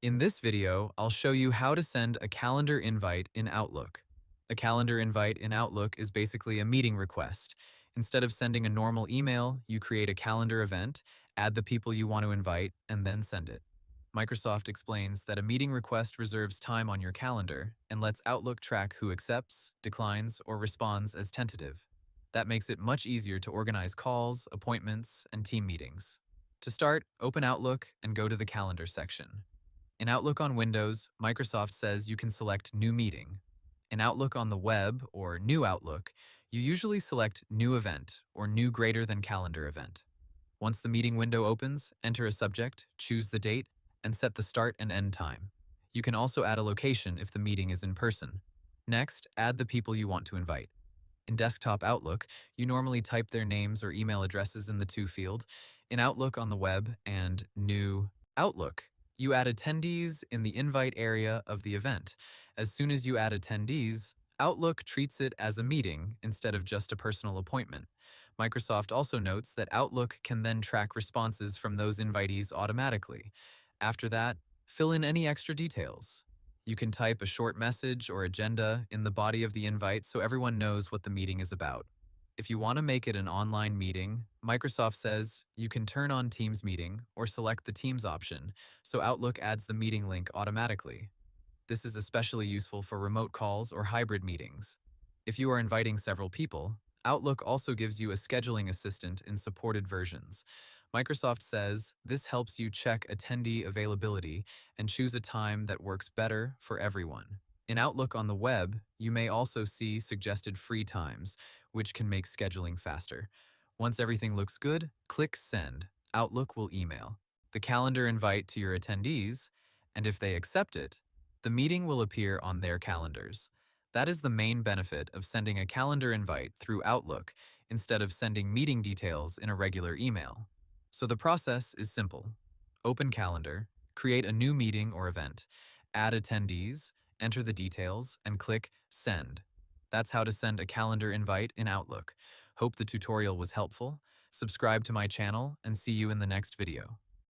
In this video, I'll show you how to send a calendar invite in Outlook. A calendar invite in Outlook is basically a meeting request. Instead of sending a normal email, you create a calendar event, add the people you want to invite, and then send it. Microsoft explains that a meeting request reserves time on your calendar and lets Outlook track who accepts, declines, or responds as tentative. That makes it much easier to organize calls, appointments, and team meetings. To start, open Outlook and go to the Calendar section. In Outlook on Windows, Microsoft says you can select New Meeting. In Outlook on the web, or New Outlook, you usually select New Event or New Greater Than Calendar Event. Once the meeting window opens, enter a subject, choose the date, and set the start and end time. You can also add a location if the meeting is in person. Next, add the people you want to invite. In Desktop Outlook, you normally type their names or email addresses in the To field. In Outlook on the web and New Outlook, you add attendees in the invite area of the event. As soon as you add attendees, Outlook treats it as a meeting instead of just a personal appointment. Microsoft also notes that Outlook can then track responses from those invitees automatically. After that, fill in any extra details. You can type a short message or agenda in the body of the invite so everyone knows what the meeting is about. If you want to make it an online meeting, Microsoft says you can turn on Teams Meeting or select the Teams option, so Outlook adds the meeting link automatically. This is especially useful for remote calls or hybrid meetings. If you are inviting several people, Outlook also gives you a scheduling assistant in supported versions. Microsoft says this helps you check attendee availability and choose a time that works better for everyone. In Outlook on the web, you may also see suggested free times, which can make scheduling faster. Once everything looks good, click Send. Outlook will email the calendar invite to your attendees, and if they accept it, the meeting will appear on their calendars. That is the main benefit of sending a calendar invite through Outlook instead of sending meeting details in a regular email. So the process is simple. Open Calendar, create a new meeting or event, add attendees, enter the details, and click Send. That's how to send a calendar invite in Outlook. Hope the tutorial was helpful. Subscribe to my channel and see you in the next video.